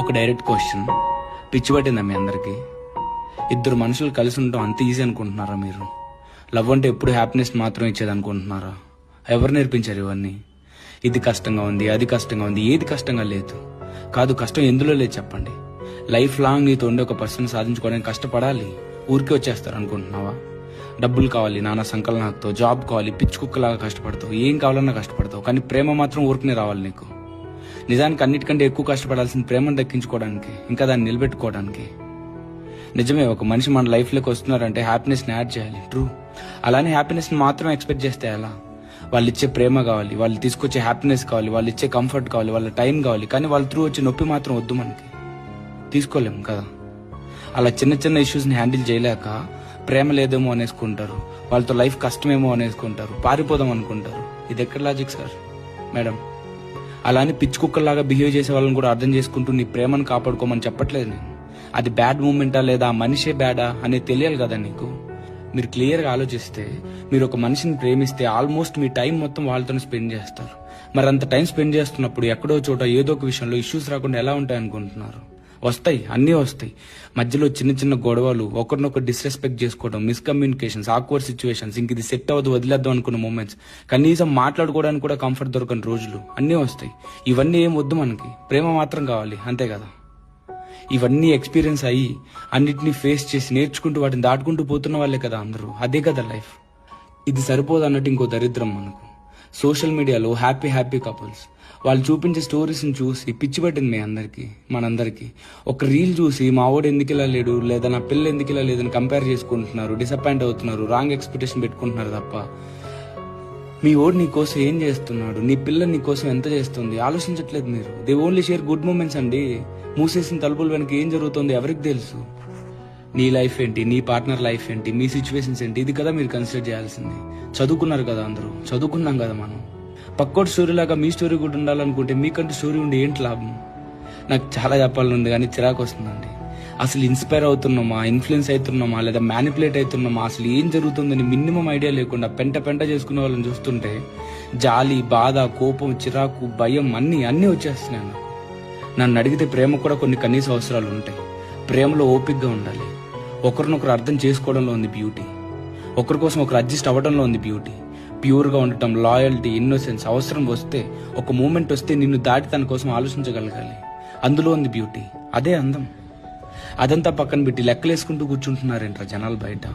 ఒక direct question, పిచ్చి పట్టిందా మీ అందరికీ? ఇద్దరు మనుషులు కలిసి ఉండటం అంత ఈజీ అనుకుంటున్నారా మీరు? లవ్ అంటే ఎప్పుడు హ్యాపీనెస్ మాత్రం ఇచ్చేది అనుకుంటున్నారా? ఎవరు నేర్పించారు ఇవన్నీ? ఇది కష్టంగా ఉంది, అది కష్టంగా ఉంది, ఏది కష్టంగా లేదు. కాదు, కష్టం ఎందులో లేదు చెప్పండి. లైఫ్ లాంగ్ నీతో ఉండే ఒక పర్సన్ సాధించుకోవడానికి కష్టపడాలి. ఊరికే వచ్చేస్తారు అనుకుంటున్నావా? డబ్బులు కావాలి, నాన్న సంకలనాలతో, జాబ్ కావాలి, పిచ్చి కుక్కలాగా కష్టపడతావు, ఏం కావాలన్నా కష్టపడతావు. కానీ ప్రేమ మాత్రం ఊరికనే రావాలి నీకు. నిజానికి అన్నిటికంటే ఎక్కువ కష్టపడాల్సిన ప్రేమను దక్కించుకోవడానికి, ఇంకా దాన్ని నిలబెట్టుకోవడానికి. నిజమే, ఒక మనిషి మన లైఫ్లోకి వస్తున్నారంటే హ్యాపీనెస్ని యాడ్ చేయాలి, ట్రూ. అలానే హ్యాపీనెస్ని మాత్రం ఎక్స్పెక్ట్ చేస్తే ఎలా? వాళ్ళు ఇచ్చే ప్రేమ కావాలి, వాళ్ళు తీసుకొచ్చే హ్యాపీనెస్ కావాలి, వాళ్ళు ఇచ్చే కంఫర్ట్ కావాలి, వాళ్ళ టైం కావాలి. కానీ వాళ్ళ త్రూ వచ్చే నొప్పి మాత్రం వద్దు మనకి, తీసుకోలేం కదా. అలా చిన్న చిన్న ఇష్యూస్ని హ్యాండిల్ చేయలేక ప్రేమ లేదేమో అనేసుకుంటారు, వాళ్ళతో లైఫ్ కష్టమేమో అనేసుకుంటారు, పారిపోదాం అనుకుంటారు. ఇది ఎక్కడ లాజిక్ సార్, మేడం? అలానే పిచ్చి కుక్కల్లాగా బిహేవ్ చేసే వాళ్ళని కూడా అర్థం చేసుకుంటూ నీ ప్రేమను కాపాడుకోమని చెప్పట్లేదు నేను. అది బ్యాడ్ మూమెంటా లేదా ఆ మనిషే బ్యాడా అనేది తెలియాలి కదా నీకు. మీరు క్లియర్గా ఆలోచిస్తే, మీరు ఒక మనిషిని ప్రేమిస్తే ఆల్మోస్ట్ మీ టైం మొత్తం వాళ్ళతోనే స్పెండ్ చేస్తారు. మరి అంత టైం స్పెండ్ చేస్తున్నప్పుడు ఎక్కడో చోట ఏదో ఒక విషయంలో ఇష్యూస్ రాకుండా ఎలా ఉంటాయి అనుకుంటున్నారు? వస్తాయి, అన్నీ వస్తాయి. మధ్యలో చిన్న చిన్న గొడవలు, ఒకరినొకరు డిస్రెస్పెక్ట్ చేసుకోవడం, మిస్కమ్యూనికేషన్స్, ఆక్వర్డ్ సిచ్యువేషన్స్, ఇంక ఇది సెట్ అవ్వదు వదిలేద్దాం అనుకున్న మూమెంట్స్, కనీసం మాట్లాడుకోవడానికి కూడా కంఫర్ట్ దొరకని రోజులు అన్నీ వస్తాయి. ఇవన్నీ ఏం వద్దు మనకి, ప్రేమ మాత్రం కావాలి, అంతే కదా. ఇవన్నీ ఎక్స్పీరియన్స్ అయ్యి అన్నిటినీ ఫేస్ చేసి నేర్చుకుంటూ వాటిని దాటుకుంటూ పోతున్న వాళ్ళే కదా అందరూ. అదే కదా లైఫ్. ఇది సరిపోదు అన్నట్టు ఇంకో దరిద్రం మనకు. సోషల్ మీడియాలో హ్యాపీ కపుల్స్, వాళ్ళు చూపించే స్టోరీస్ని చూసి పిచ్చి పట్టింది మీ అందరికీ, మనందరికీ. ఒక రీల్ చూసి మా వాడు ఎందుకు ఇలా లేడు, లేదా నా పిల్ల ఎందుకు ఇలా లేదని కంపేర్ చేసుకుంటున్నారు, డిసప్పాయింట్ అవుతున్నారు, రాంగ్ ఎక్స్పెక్టేషన్ పెట్టుకుంటున్నారు తప్ప మీ ఓడు నీ కోసం ఏం చేస్తున్నాడు, నీ పిల్ల నీ కోసం ఎంత చేస్తుంది ఆలోచించట్లేదు మీరు. They only share good moments అండి. మూసేసిన తలుపుల వెనక ఏం జరుగుతుందో ఎవరికి తెలుసు? నీ లైఫ్ ఏంటి, నీ పార్ట్నర్ లైఫ్ ఏంటి, మీ సిచ్యువేషన్స్ ఏంటి, ఇది కదా మీరు కన్సిడర్ చేయాల్సింది. చదువుకున్నారు కదా అందరూ, చదువుకున్నాం కదా మనం. పక్కోటి స్టోరీ లాగా మీ స్టోరీ కూడా ఉండాలనుకుంటే మీకంటూ స్టోరీ ఉండి ఏంటి లాభం? నాకు చాలా చెప్పాలని ఉంది కానీ చిరాకు వస్తుందండి. అసలు ఇన్స్పైర్ అవుతున్నామా, ఇన్ఫ్లుయెన్స్ అవుతున్నామా, లేదా మ్యానిపులేట్ అవుతున్నామా, అసలు ఏం జరుగుతుందని మినిమం ఐడియా లేకుండా పెంట చేసుకునే వాళ్ళని చూస్తుంటే జాలి, బాధ, కోపం, చిరాకు, భయం అన్నీ వచ్చేస్తున్నాయి నాకు. నన్ను అడిగితే ప్రేమ కూడా కొన్ని కనీస అవసరాలు ఉంటాయి. ప్రేమలో ఓపికగా ఉండాలి, ఒకరినొకరు అర్థం చేసుకోవడంలో ఉంది బ్యూటీ, ఒకరి కోసం ఒకరు అడ్జస్ట్ అవ్వడంలో ఉంది బ్యూటీ. ప్యూర్గా ఉండటం, లాయల్టీ, ఇన్నోసెన్స్, అవసరం వస్తే, ఒక మూమెంట్ వస్తే నిన్ను దాటి తన కోసం ఆలోచించగలగాలి, అందులో ఉంది బ్యూటీ. అదే అందం. అదంతా పక్కన పెట్టి లెక్కలేసుకుంటూ కూర్చుంటున్నారేంట్రా జనాలు బయట.